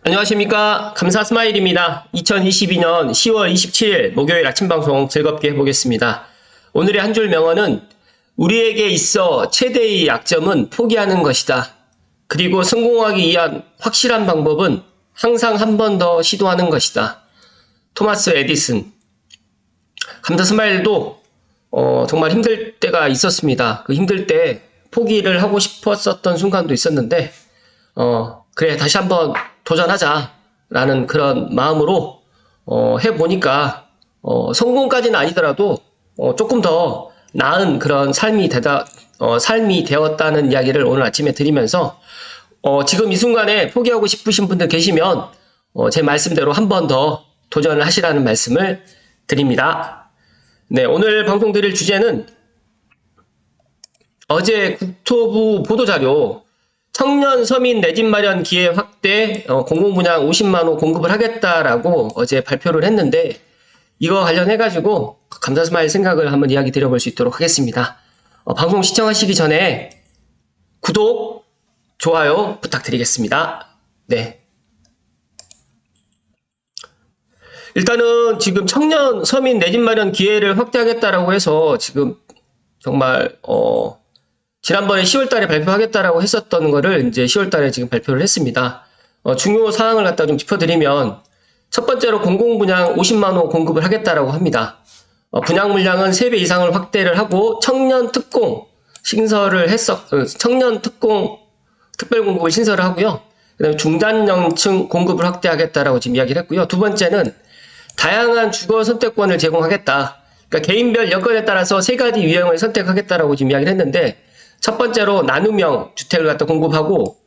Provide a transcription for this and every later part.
안녕하십니까. 감사 스마일입니다. 2022년 10월 27일 목요일 아침 방송 즐겁게 해보겠습니다. 오늘의 한 줄 명언은 우리에게 있어 최대의 약점은 포기하는 것이다. 그리고 성공하기 위한 확실한 방법은 항상 한 번 더 시도하는 것이다. 토마스 에디슨. 감사 스마일도 정말 힘들 때가 있었습니다. 그 힘들 때 포기를 하고 싶었었던 순간도 있었는데 그래 다시 한번 도전하자라는 그런 마음으로 해보니까 성공까지는 아니더라도 조금 더 나은 그런 삶이 되었다는 이야기를 오늘 아침에 드리면서 지금 이 순간에 포기하고 싶으신 분들 계시면 제 말씀대로 한 번 더 도전을 하시라는 말씀을 드립니다. 네, 오늘 방송 드릴 주제는 어제 국토부 보도자료 청년 서민 내 집 마련 기회 확대 공공분양 50만호 공급을 하겠다라고 어제 발표를 했는데 이거 관련해가지고 감사 스마일 생각을 한번 이야기 드려볼 수 있도록 하겠습니다. 방송 시청하시기 전에 구독, 좋아요 부탁드리겠습니다. 네. 일단은 지금 청년 서민 내 집 마련 기회를 확대하겠다라고 해서 지금 정말 지난번에 10월달에 발표하겠다라고 했었던 거를 이제 10월달에 지금 발표를 했습니다. 중요 사항을 갖다 좀 짚어드리면 첫 번째로 공공분양 50만호 공급을 하겠다라고 합니다. 분양 물량은 3배 이상을 확대를 하고 청년 특공 청년 특공 특별 공급을 신설을 하고요. 그다음에 중장년층 공급을 확대하겠다라고 지금 이야기를 했고요. 두 번째는 다양한 주거 선택권을 제공하겠다. 그러니까 개인별 여건에 따라서 3가지 유형을 선택하겠다라고 지금 이야기를 했는데 첫 번째로 나눔형 주택을 갖다 공급하고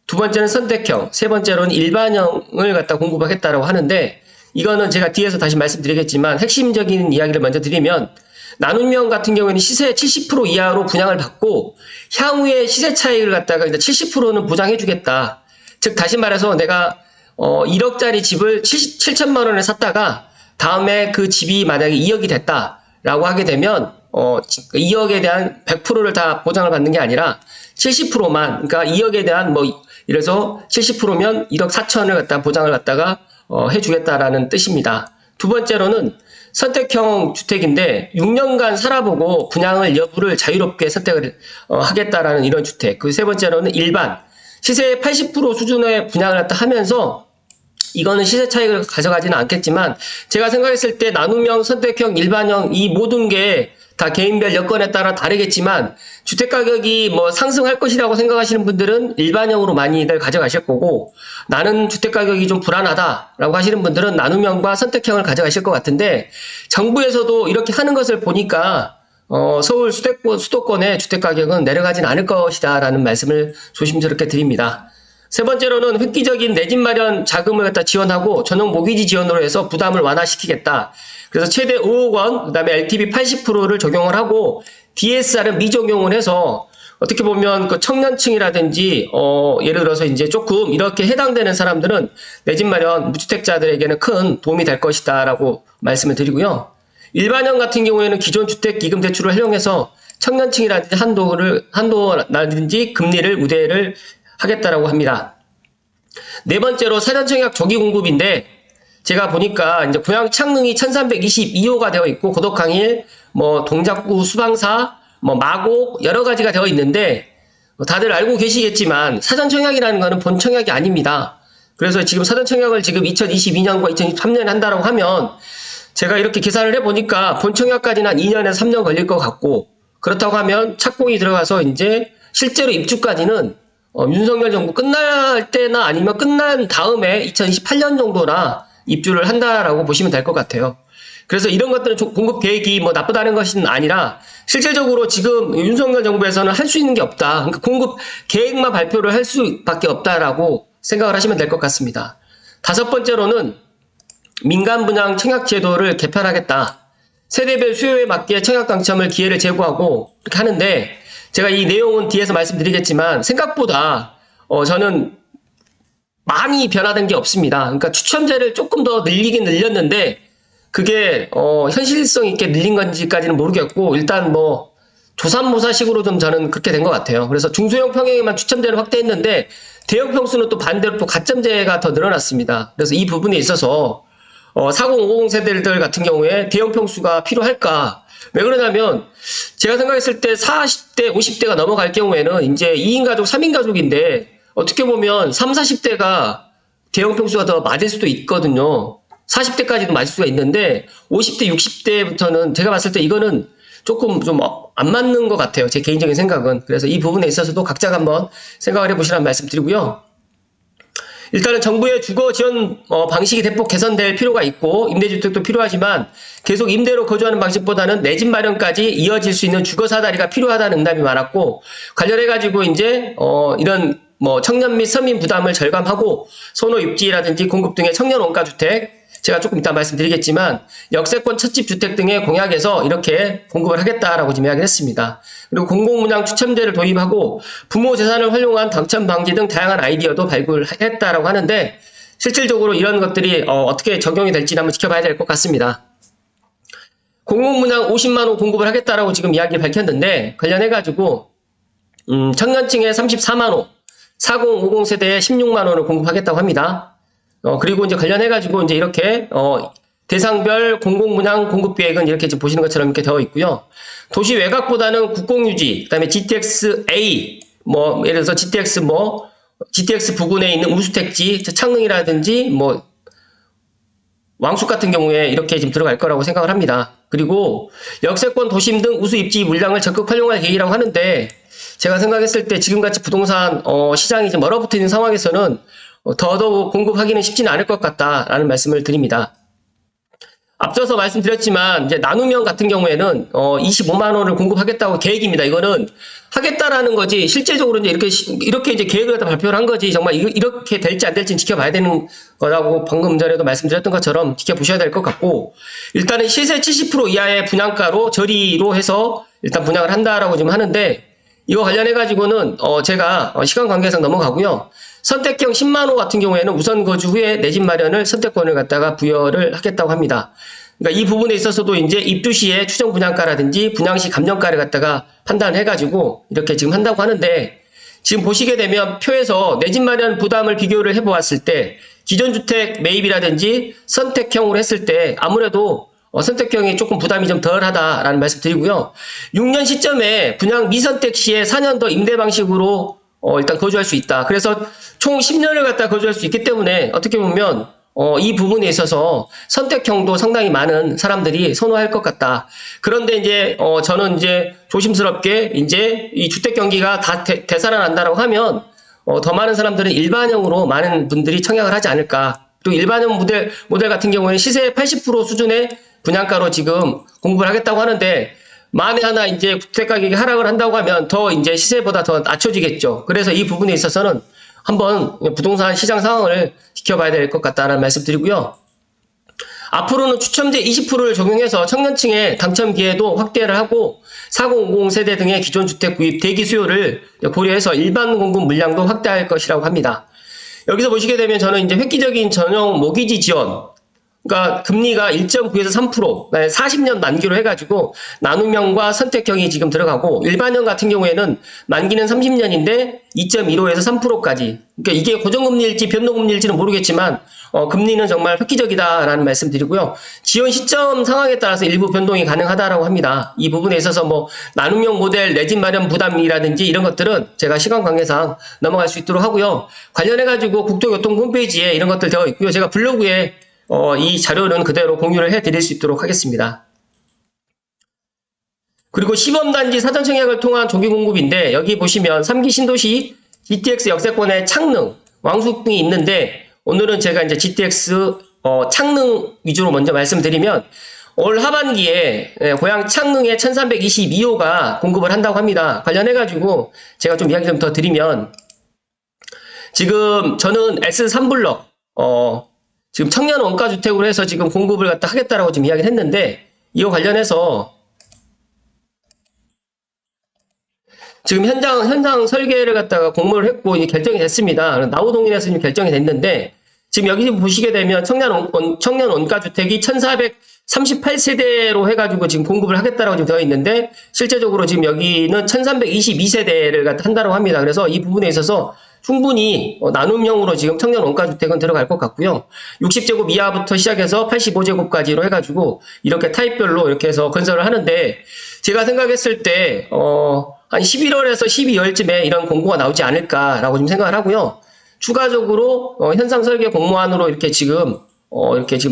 두 번째는 선택형, 세 번째로는 일반형을 갖다 공급하겠다라고 하는데 이거는 제가 뒤에서 다시 말씀드리겠지만 핵심적인 이야기를 먼저 드리면 나눔형 같은 경우에는 시세 70% 이하로 분양을 받고 향후에 시세 차익을 갖다가 70%는 보장해주겠다. 즉 다시 말해서 내가 1억짜리 집을 7천만 원에 샀다가 다음에 그 집이 만약에 2억이 됐다라고 하게 되면 2억에 대한 100%를 다 보장을 받는 게 아니라 70%만, 그러니까 2억에 대한 이래서 70%면 1억 4천을 갖다 보장을 갖다가 해주겠다라는 뜻입니다. 두 번째로는 선택형 주택인데 6년간 살아보고 분양을 여부를 자유롭게 선택을 하겠다라는 이런 주택. 그 세 번째로는 일반 시세의 80% 수준의 분양을 갖다 하면서 이거는 시세 차익을 가져가지는 않겠지만 제가 생각했을 때 나눔형, 선택형, 일반형 이 모든 게 다 개인별 여건에 따라 다르겠지만 주택가격이 상승할 것이라고 생각하시는 분들은 일반형으로 많이들 가져가실 거고 나는 주택가격이 좀 불안하다라고 하시는 분들은 나눔형과 선택형을 가져가실 것 같은데 정부에서도 이렇게 하는 것을 보니까 서울 수도권의 주택가격은 내려가진 않을 것이다 라는 말씀을 조심스럽게 드립니다. 세 번째로는 획기적인 내 집 마련 자금을 갖다 지원하고 전용 모기지 지원으로 해서 부담을 완화시키겠다. 그래서 최대 5억 원, 그 다음에 LTV 80%를 적용을 하고 DSR은 미적용을 해서 어떻게 보면 그 청년층이라든지 예를 들어서 이제 조금 이렇게 해당되는 사람들은 내 집 마련 무주택자들에게는 큰 도움이 될 것이다라고 말씀을 드리고요. 일반형 같은 경우에는 기존 주택기금 대출을 활용해서 청년층이라든지 한도라든지 금리를 우대를 하겠다라고 합니다. 네 번째로 사전청약 조기 공급인데 제가 보니까 이제 고양 창릉이 1322호가 되어 있고 고덕항일, 동작구 수방사, 마곡 여러 가지가 되어 있는데 다들 알고 계시겠지만 사전청약이라는 거는 본청약이 아닙니다. 그래서 지금 사전청약을 지금 2022년과 2023년에 한다라고 하면 제가 이렇게 계산을 해보니까 본청약까지는 한 2년에서 3년 걸릴 것 같고 그렇다고 하면 착공이 들어가서 이제 실제로 입주까지는 윤석열 정부 끝날 때나 아니면 끝난 다음에 2028년 정도나 입주를 한다라고 보시면 될 것 같아요. 그래서 이런 것들은 공급 계획이 나쁘다는 것은 아니라 실질적으로 지금 윤석열 정부에서는 할 수 있는 게 없다. 그러니까 공급 계획만 발표를 할 수밖에 없다라고 생각을 하시면 될 것 같습니다. 다섯 번째로는 민간 분양 청약 제도를 개편하겠다. 세대별 수요에 맞게 청약 당첨을 기회를 제공하고 이렇게 하는데 제가 이 내용은 뒤에서 말씀드리겠지만 생각보다 저는 많이 변화된 게 없습니다. 그러니까 추첨제를 조금 더 늘리긴 늘렸는데 그게 현실성 있게 늘린 건지까지는 모르겠고 일단 조삼모사식으로 좀 저는 그렇게 된 것 같아요. 그래서 중소형 평형에만 추첨제를 확대했는데 대형 평수는 또 반대로 또 가점제가 더 늘어났습니다. 그래서 이 부분에 있어서 40, 50 세대들 같은 경우에 대형 평수가 필요할까? 왜 그러냐면 제가 생각했을 때 40대, 50대가 넘어갈 경우에는 이제 2인 가족, 3인 가족인데 어떻게 보면 3, 40대가 대형 평수가 더 맞을 수도 있거든요. 40대까지도 맞을 수가 있는데 50대, 60대부터는 제가 봤을 때 이거는 조금 좀 안 맞는 것 같아요. 제 개인적인 생각은. 그래서 이 부분에 있어서도 각자가 한번 생각을 해보시라는 말씀 드리고요. 일단은 정부의 주거 지원 방식이 대폭 개선될 필요가 있고 임대주택도 필요하지만 계속 임대로 거주하는 방식보다는 내 집 마련까지 이어질 수 있는 주거 사다리가 필요하다는 응답이 많았고 관련해 가지고 이제 이런 청년 및 서민 부담을 절감하고 선호 입지라든지 공급 등의 청년 원가 주택 제가 조금 이따 말씀드리겠지만 역세권 첫집 주택 등의 공약에서 이렇게 공급을 하겠다라고 지금 이야기를 했습니다. 그리고 공공분양 추첨제를 도입하고 부모 재산을 활용한 당첨 방지 등 다양한 아이디어도 발굴했다라고 하는데 실질적으로 이런 것들이 어떻게 적용이 될지 한번 지켜봐야 될 것 같습니다. 공공분양 50만 호 공급을 하겠다라고 지금 이야기를 밝혔는데 관련해가지고 청년층에 34만 호, 40, 50 세대에 16만 원을 공급하겠다고 합니다. 그리고 이제 관련해가지고 이제 이렇게, 대상별 공공분양 공급 계획은 이렇게 지금 보시는 것처럼 이렇게 되어 있고요. 도시 외곽보다는 국공유지, 그 다음에 GTX-A, 예를 들어서 GTX 부근에 있는 우수택지, 창릉이라든지, 왕숙 같은 경우에 이렇게 지금 들어갈 거라고 생각을 합니다. 그리고 역세권 도심 등 우수 입지 물량을 적극 활용할 계획이라고 하는데, 제가 생각했을 때 지금같이 부동산, 시장이 좀 얼어붙어 있는 상황에서는 더더욱 공급하기는 쉽지는 않을 것 같다라는 말씀을 드립니다. 앞서서 말씀드렸지만 이제 나눔형 같은 경우에는 25만 원을 공급하겠다고 계획입니다. 이거는 하겠다라는 거지 실제적으로 이제 이렇게 이제 계획을 갖다 발표를 한 거지 정말 이렇게 될지 안 될지는 지켜봐야 되는 거라고 방금 전에도 말씀드렸던 것처럼 지켜보셔야 될 것 같고 일단은 시세 70% 이하의 분양가로 저리로 해서 일단 분양을 한다라고 지금 하는데 이거 관련해 가지고는 제가 시간 관계상 넘어가고요. 선택형 10만 호 같은 경우에는 우선 거주 후에 내 집 마련을 선택권을 갖다가 부여를 하겠다고 합니다. 그러니까 이 부분에 있어서도 이제 입주 시에 추정 분양가라든지 분양 시 감정가를 갖다가 판단해 가지고 이렇게 지금 한다고 하는데 지금 보시게 되면 표에서 내 집 마련 부담을 비교를 해 보았을 때 기존 주택 매입이라든지 선택형으로 했을 때 아무래도 선택형이 조금 부담이 좀 덜하다라는 말씀 드리고요. 6년 시점에 분양 미선택 시에 4년 더 임대 방식으로 일단 거주할 수 있다. 그래서 총 10년을 갖다 거주할 수 있기 때문에 어떻게 보면 이 부분에 있어서 선택형도 상당히 많은 사람들이 선호할 것 같다. 그런데 이제 저는 이제 조심스럽게 이제 이 주택 경기가 다 되살아난다라고 하면 더 많은 사람들은 일반형으로 많은 분들이 청약을 하지 않을까. 그리고 일반형 모델 같은 경우에는 시세의 80% 수준의 분양가로 지금 공급을 하겠다고 하는데 만에 하나 이제 주택 가격이 하락을 한다고 하면 더 이제 시세보다 더 낮춰지겠죠. 그래서 이 부분에 있어서는 한번 부동산 시장 상황을 지켜봐야 될 것 같다는 말씀 드리고요. 앞으로는 추첨제 20%를 적용해서 청년층의 당첨 기회도 확대를 하고 4050 세대 등의 기존 주택 구입 대기 수요를 고려해서 일반 공급 물량도 확대할 것이라고 합니다. 여기서 보시게 되면 저는 이제 획기적인 전용 모기지 지원 그러니까 금리가 1.9에서 3%, 40년 만기로 해가지고 나눔형과 선택형이 지금 들어가고 일반형 같은 경우에는 만기는 30년인데 2.15에서 3%까지. 그러니까 이게 고정금리일지 변동금리일지는 모르겠지만 금리는 정말 획기적이다라는 말씀드리고요. 지원 시점 상황에 따라서 일부 변동이 가능하다라고 합니다. 이 부분에 있어서 나눔형 모델 내 집 마련 부담이라든지 이런 것들은 제가 시간 관계상 넘어갈 수 있도록 하고요. 관련해가지고 국토교통 홈페이지에 이런 것들 되어 있고요. 제가 블로그에 이 자료는 그대로 공유를 해드릴 수 있도록 하겠습니다. 그리고 시범단지 사전청약을 통한 조기 공급인데 여기 보시면 3기 신도시 GTX 역세권의 창릉, 왕숙 등이 있는데 오늘은 제가 이제 GTX 창릉 위주로 먼저 말씀드리면 올 하반기에 고양 창릉의 1322호가 공급을 한다고 합니다. 관련해가지고 제가 좀 이야기 좀 더 드리면 지금 저는 S3블럭 지금 청년 원가주택으로 해서 지금 공급을 갖다 하겠다라고 지금 이야기를 했는데, 이와 관련해서 지금 현장 설계를 갖다가 공모를 했고, 이제 결정이 됐습니다. 나우동인에서 지금 결정이 됐는데, 지금 여기 보시게 되면 청년 원가주택이 38세대로 해가지고 지금 공급을 하겠다라고 지금 되어 있는데, 실제적으로 지금 여기는 1322세대를 한다고 합니다. 그래서 이 부분에 있어서 충분히 나눔형으로 지금 청년 원가주택은 들어갈 것 같고요. 60제곱 이하부터 시작해서 85제곱까지로 해가지고 이렇게 타입별로 이렇게 해서 건설을 하는데, 제가 생각했을 때 한 11월에서 12월쯤에 이런 공고가 나오지 않을까라고 좀 생각을 하고요. 추가적으로 현상 설계 공모안으로 이렇게 지금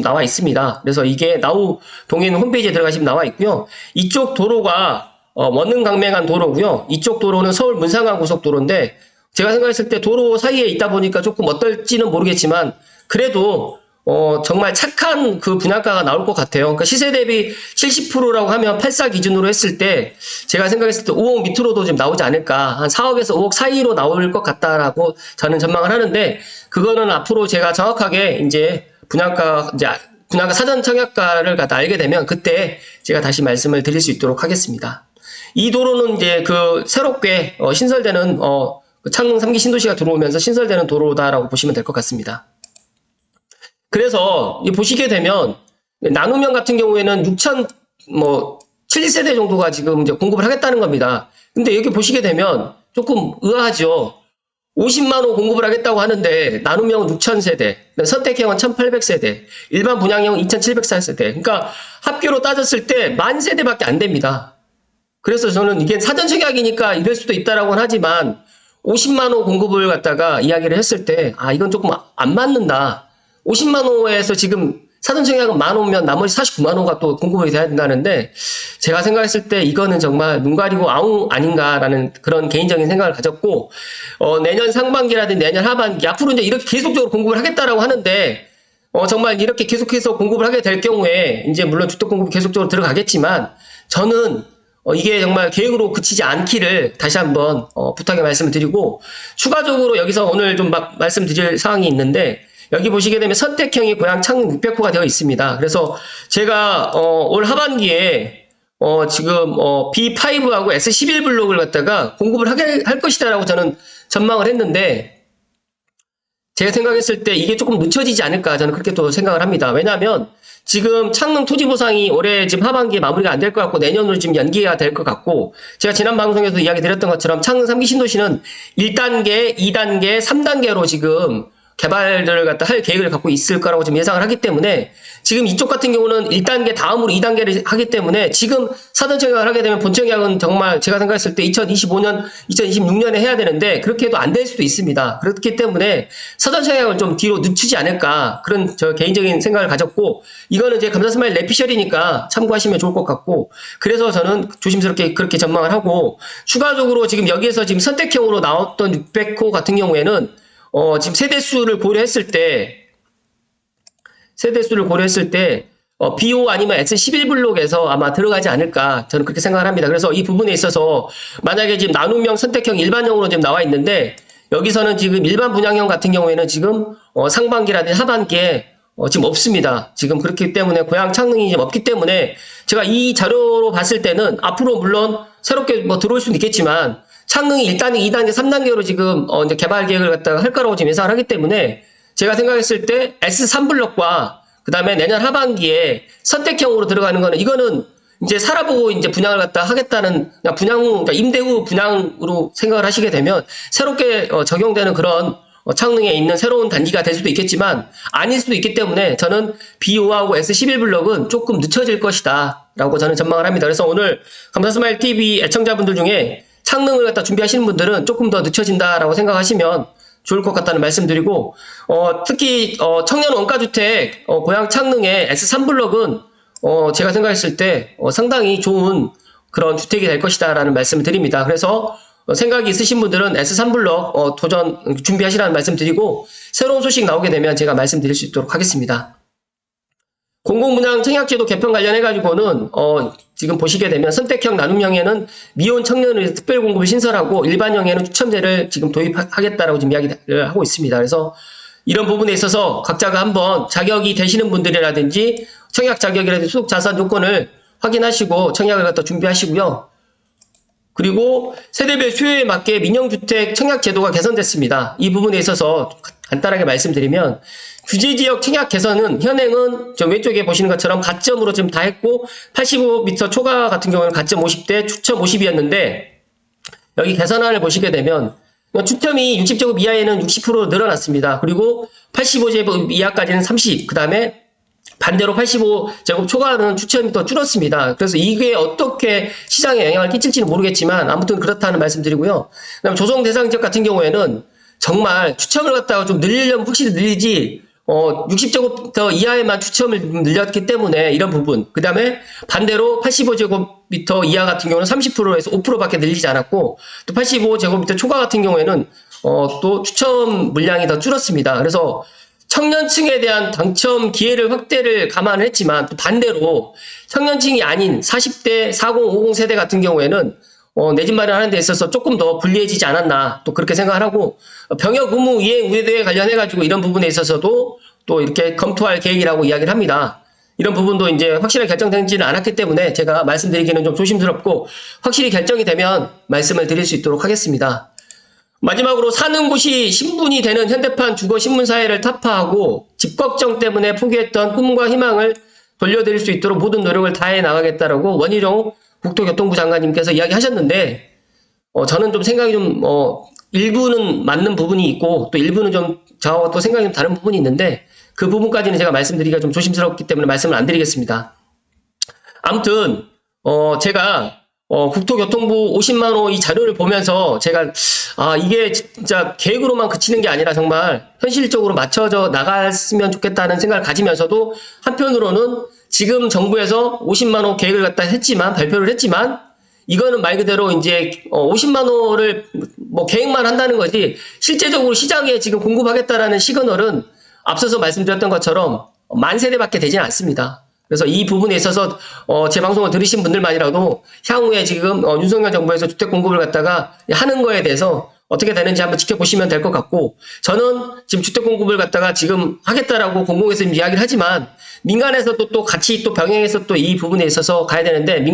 나와 있습니다. 그래서 이게 나우 동인 홈페이지에 들어가시면 나와 있고요. 이쪽 도로가 원흥 강맹한 도로고요. 이쪽 도로는 서울 문상강 고속도로인데, 제가 생각했을 때 도로 사이에 있다 보니까 조금 어떨지는 모르겠지만, 그래도 정말 착한 그 분양가가 나올 것 같아요. 그러니까 시세 대비 70%라고 하면 84 기준으로 했을 때, 제가 생각했을 때 5억 밑으로도 좀 나오지 않을까. 한 4억에서 5억 사이로 나올 것 같다라고 저는 전망을 하는데, 그거는 앞으로 제가 정확하게 이제 분양가 사전 청약가를 갖다 알게 되면 그때 제가 다시 말씀을 드릴 수 있도록 하겠습니다. 이 도로는 이제 그 새롭게 신설되는 창릉 3기 신도시가 들어오면서 신설되는 도로다라고 보시면 될 것 같습니다. 그래서 보시게 되면 나눔형 같은 경우에는 7세대 정도가 지금 이제 공급을 하겠다는 겁니다. 근데 여기 보시게 되면 조금 의아하죠. 50만 호 공급을 하겠다고 하는데 나눔형은 6,000세대, 선택형은 1,800세대, 일반 분양형은 2,704세대. 그러니까 합계로 따졌을 때 10,000세대밖에 안 됩니다. 그래서 저는 이게 사전 청약이니까 이럴 수도 있다라고는 하지만 50만 호 공급을 갖다가 이야기를 했을 때 이건 조금 안 맞는다. 50만 호에서 지금 사전 청약은 10,000호면 나머지 49만 호가 또 공급이 돼야 된다는데, 제가 생각했을 때 이거는 정말 눈 가리고 아웅 아닌가라는 그런 개인적인 생각을 가졌고, 내년 상반기라든지 내년 하반기 앞으로 이제 이렇게 계속적으로 공급을 하겠다라고 하는데, 정말 이렇게 계속해서 공급을 하게 될 경우에 이제 물론 주택 공급이 계속적으로 들어가겠지만, 저는 이게 정말 계획으로 그치지 않기를 다시 한번 부탁의 말씀을 드리고, 추가적으로 여기서 오늘 좀 말씀드릴 사항이 있는데, 여기 보시게 되면 선택형이 고양 창릉 600호가 되어 있습니다. 그래서 제가 올 하반기에 지금 B5하고 S11 블록을 갖다가 공급을 할 것이다라고 저는 전망을 했는데, 제가 생각했을 때 이게 조금 늦춰지지 않을까, 저는 그렇게 또 생각을 합니다. 왜냐하면 지금 창릉 토지 보상이 올해 지금 하반기에 마무리가 안 될 것 같고 내년으로 지금 연기가 될 것 같고, 제가 지난 방송에서 이야기 드렸던 것처럼 창릉 3기 신도시는 1단계, 2단계, 3단계로 지금 개발을 갖다 할 계획을 갖고 있을 거라고 지금 예상을 하기 때문에, 지금 이쪽 같은 경우는 1단계 다음으로 2단계를 하기 때문에 지금 사전 청약을 하게 되면 본 청약은 정말 제가 생각했을 때 2025년, 2026년에 해야 되는데 그렇게 해도 안 될 수도 있습니다. 그렇기 때문에 사전 청약을 좀 뒤로 늦추지 않을까, 그런 저 개인적인 생각을 가졌고, 이거는 이제 감사스마일 내피셜이니까 참고하시면 좋을 것 같고, 그래서 저는 조심스럽게 그렇게 전망을 하고, 추가적으로 지금 여기에서 지금 선택형으로 나왔던 600호 같은 경우에는 지금 세대수를 고려했을 때 BO 아니면 S11 블록에서 아마 들어가지 않을까, 저는 그렇게 생각을 합니다. 그래서 이 부분에 있어서 만약에 지금 나눔형, 선택형, 일반형으로 지금 나와 있는데, 여기서는 지금 일반 분양형 같은 경우에는 지금 상반기라든지 하반기에 지금 없습니다. 지금 그렇기 때문에 고양 창릉이 지금 없기 때문에, 제가 이 자료로 봤을 때는 앞으로 물론 새롭게 들어올 수는 있겠지만 창릉이 1단계, 2단계, 3단계로 지금 이제 개발 계획을 갖다가 할 거라고 지금 예상을 하기 때문에, 제가 생각했을 때 S3 블록과 그 다음에 내년 하반기에 선택형으로 들어가는 거는, 이거는 이제 살아보고 이제 분양을 갖다 하겠다는 그냥 그러니까 임대 후 분양으로 생각을 하시게 되면 새롭게 적용되는 그런 창릉에 있는 새로운 단지가 될 수도 있겠지만 아닐 수도 있기 때문에, 저는 B5하고 S11 블록은 조금 늦춰질 것이다 라고 저는 전망을 합니다. 그래서 오늘 감사스마일 TV 애청자분들 중에 창릉을 갖다 준비하시는 분들은 조금 더 늦춰진다라고 생각하시면 좋을 것 같다는 말씀드리고, 특히 청년 원가주택 고양 창릉의 S3 블록은 제가 생각했을 때 상당히 좋은 그런 주택이 될 것이다라는 말씀을 드립니다. 그래서 생각이 있으신 분들은 S3 블록 도전 준비하시라는 말씀 드리고, 새로운 소식 나오게 되면 제가 말씀드릴 수 있도록 하겠습니다. 공공분양 청약제도 개편 관련해가지고는 지금 보시게 되면 선택형, 나눔형에는 미혼 청년을 위해서 특별공급을 신설하고, 일반형에는 추첨제를 지금 도입하겠다라고 지금 이야기를 하고 있습니다. 그래서 이런 부분에 있어서 각자가 한번 자격이 되시는 분들이라든지 청약 자격이라든지 소득 자산 요건을 확인하시고 청약을 갖다 준비하시고요. 그리고 세대별 수요에 맞게 민영주택 청약제도가 개선됐습니다. 이 부분에 있어서 간단하게 말씀드리면 규제지역 청약 개선은 현행은 저 왼쪽에 보시는 것처럼 가점으로 지금 다 했고 85m 초과 같은 경우는 가점 50대 추첨 50이었는데 여기 개선안을 보시게 되면 추첨이 60제곱 이하에는 60% 늘어났습니다. 그리고 85제곱 이하까지는 30, 그 다음에 반대로 85제곱 초과는 추첨이 더 줄었습니다. 그래서 이게 어떻게 시장에 영향을 끼칠지는 모르겠지만 아무튼 그렇다는 말씀드리고요. 그다음에 조성 대상 지역 같은 경우에는 정말 추첨을 갖다가 좀 늘리려면 확실히 늘리지 60제곱미터 이하에만 추첨을 늘렸기 때문에 이런 부분. 그 다음에 반대로 85제곱미터 이하 같은 경우는 30%에서 5%밖에 늘리지 않았고 또 85제곱미터 초과 같은 경우에는 또 추첨 물량이 더 줄었습니다. 그래서 청년층에 대한 당첨 기회를 확대를 감안을 했지만 또 반대로 청년층이 아닌 40대, 40, 50 세대 같은 경우에는 내 집 마련하는 데 있어서 조금 더 불리해지지 않았나 또 그렇게 생각을 하고 병역 의무 이행 우대에 관련해 가지고 이런 부분에 있어서도 또 이렇게 검토할 계획이라고 이야기를 합니다. 이런 부분도 이제 확실하게 결정되지는 않았기 때문에 제가 말씀드리기는 좀 조심스럽고 확실히 결정이 되면 말씀을 드릴 수 있도록 하겠습니다. 마지막으로 사는 곳이 신분이 되는 현대판 주거 신문 사회를 타파하고 집 걱정 때문에 포기했던 꿈과 희망을 돌려드릴 수 있도록 모든 노력을 다해 나가겠다라고 원희룡 국토교통부 장관님께서 이야기하셨는데 저는 좀 생각이 좀 일부는 맞는 부분이 있고 또 일부는 좀 저하고 또 생각이 좀 다른 부분이 있는데 그 부분까지는 제가 말씀드리기가 좀 조심스럽기 때문에 말씀을 안 드리겠습니다. 아무튼 제가 국토교통부 50만호 이 자료를 보면서 제가 이게 진짜 계획으로만 그치는 게 아니라 정말 현실적으로 맞춰져 나갔으면 좋겠다는 생각을 가지면서도 한편으로는 지금 정부에서 50만호 계획을 갖다 발표를 했지만 이거는 말 그대로 이제 50만호를 뭐 계획만 한다는 거지 실제적으로 시장에 지금 공급하겠다라는 시그널은 앞서서 말씀드렸던 것처럼 만 세대밖에 되지는 않습니다. 그래서 이 부분에 있어서 제 방송을 들으신 분들만이라도 향후에 지금 윤석열 정부에서 주택 공급을 갖다가 하는 거에 대해서 어떻게 되는지 한번 지켜보시면 될 것 같고 저는 지금 주택 공급을 갖다가 지금 하겠다라고 공공에서 이야기를 하지만 민간에서도 또 같이 또 병행해서 또 이 부분에 있어서 가야 되는데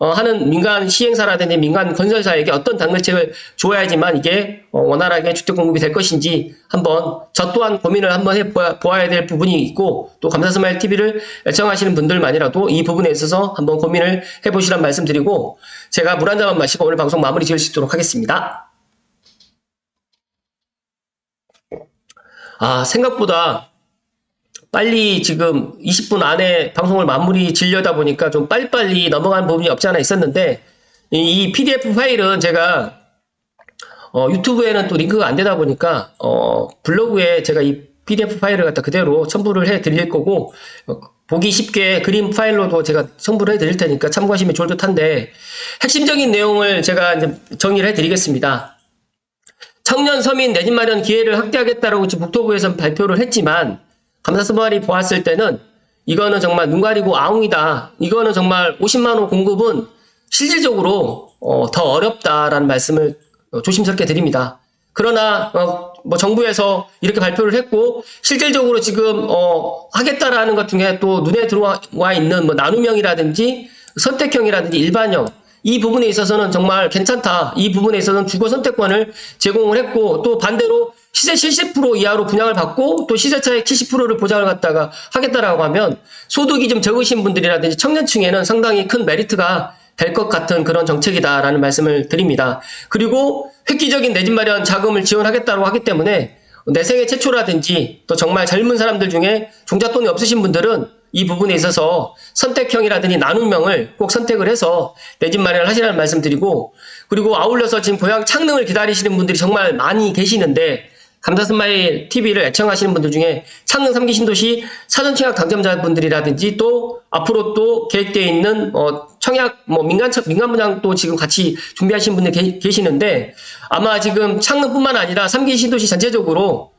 하는 민간 시행사라든지 민간 건설사에게 어떤 단결책을 줘야지만 이게 원활하게 주택 공급이 될 것인지 한번 저 또한 고민을 한번 해보아야 될 부분이 있고 또 감사스마일 TV를 애청하시는 분들만이라도 이 부분에 있어서 한번 고민을 해보시란 말씀드리고 제가 물 한 잔만 마시고 오늘 방송 마무리 지을 수 있도록 하겠습니다. 생각보다 빨리 지금 20분 안에 방송을 마무리 지으려다 보니까 좀 빨리빨리 넘어가는 부분이 없지 않아 있었는데 이 PDF 파일은 제가 유튜브에는 또 링크가 안 되다 보니까 블로그에 제가 이 PDF 파일을 갖다 그대로 첨부를 해 드릴 거고 보기 쉽게 그림 파일로도 제가 첨부를 해 드릴 테니까 참고하시면 좋을 듯한데 핵심적인 내용을 제가 이제 정리를 해 드리겠습니다. 청년 서민 내 집 마련 기회를 확대하겠다라고 지금 국토부에서 발표를 했지만 감사스마일이 보았을 때는 이거는 정말 눈 가리고 아웅이다. 이거는 정말 50만호 공급은 실질적으로 더 어렵다라는 말씀을 조심스럽게 드립니다. 그러나 뭐 정부에서 이렇게 발표를 했고 실질적으로 지금 하겠다라는 것 중에 또 눈에 들어와 있는 뭐 나눔형이라든지 선택형이라든지 일반형 이 부분에 있어서는 정말 괜찮다. 이 부분에 있어서는 주거 선택권을 제공을 했고 또 반대로 시세 70% 이하로 분양을 받고 또 시세 차익 70%를 보장을 갖다가 하겠다라고 하면 소득이 좀 적으신 분들이라든지 청년층에는 상당히 큰 메리트가 될 것 같은 그런 정책이다라는 말씀을 드립니다. 그리고 획기적인 내 집 마련 자금을 지원하겠다고 하기 때문에 내 생애 최초라든지 또 정말 젊은 사람들 중에 종잣돈이 없으신 분들은 이 부분에 있어서 선택형이라든지 나눔형을 꼭 선택을 해서 내 집 마련을 하시라는 말씀 드리고 그리고 아울러서 지금 고향 창릉을 기다리시는 분들이 정말 많이 계시는데 감사스마일 TV를 애청하시는 분들 중에 창릉 3기 신도시 사전청약 당첨자분들이라든지 또 앞으로 또 계획되어 있는 청약 민간 분양도 지금 같이 준비하시는 분들 계시는데 아마 지금 창릉뿐만 아니라 3기 신도시 전체적으로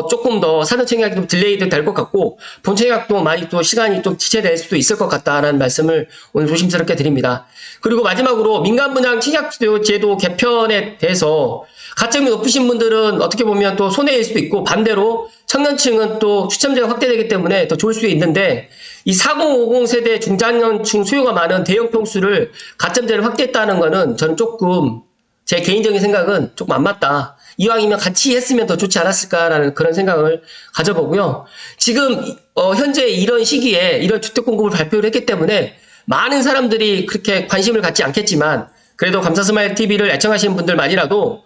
조금 더 사전청약이 좀 딜레이드 될 것 같고 본청약도 많이 또 시간이 좀 지체될 수도 있을 것 같다라는 말씀을 오늘 조심스럽게 드립니다. 그리고 마지막으로 민간 분양 청약제도 개편에 대해서 가점이 높으신 분들은 어떻게 보면 또 손해일 수도 있고, 반대로 청년층은 또 추첨제가 확대되기 때문에 더 좋을 수 있는데, 이 4050 세대 중장년층 수요가 많은 대형 평수를 가점제를 확대했다는 거는 저는 조금 제 개인적인 생각은 조금 안 맞다. 이왕이면 같이 했으면 더 좋지 않았을까라는 그런 생각을 가져보고요. 지금 현재 이런 시기에 이런 주택 공급을 발표를 했기 때문에 많은 사람들이 그렇게 관심을 갖지 않겠지만, 그래도 감사스마일 TV를 애청하시는 분들만이라도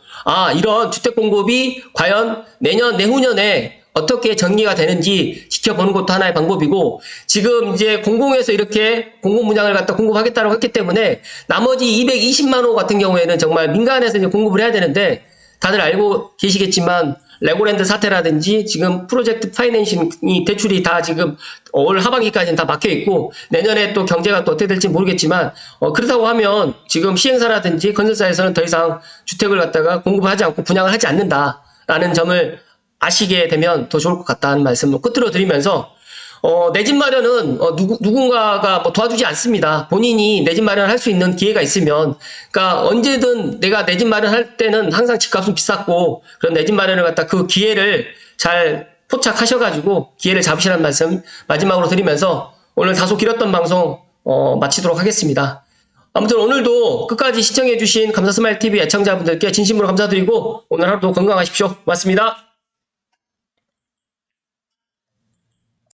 이런 주택 공급이 과연 내년 내후년에 어떻게 전개가 되는지 지켜보는 것도 하나의 방법이고, 지금 이제 공공에서 이렇게 공공 분양을 갖다 공급하겠다고 했기 때문에 나머지 220만 호 같은 경우에는 정말 민간에서 이제 공급을 해야 되는데, 다들 알고 계시겠지만 레고랜드 사태라든지 지금 프로젝트 파이낸싱이 대출이 다 지금 올 하반기까지는 다 막혀 있고, 내년에 또 경제가 또 어떻게 될지 모르겠지만 그렇다고 하면 지금 시행사라든지 건설사에서는 더 이상 주택을 갖다가 공급을 하지 않고 분양을 하지 않는다라는 점을 아시게 되면 더 좋을 것 같다는 말씀을 끝으로 드리면서, 내 집 마련은 누군가가 뭐 도와주지 않습니다. 본인이 내 집 마련을 할 수 있는 기회가 있으면, 그러니까 언제든 내가 내 집 마련할 때는 항상 집값은 비쌌고, 그런 내 집 마련을 갖다 그 기회를 잘 포착하셔가지고 기회를 잡으시라는 말씀 마지막으로 드리면서 오늘 다소 길었던 방송 마치도록 하겠습니다. 아무튼 오늘도 끝까지 시청해주신 감사스마일TV 애청자분들께 진심으로 감사드리고 오늘 하루도 건강하십시오. 고맙습니다.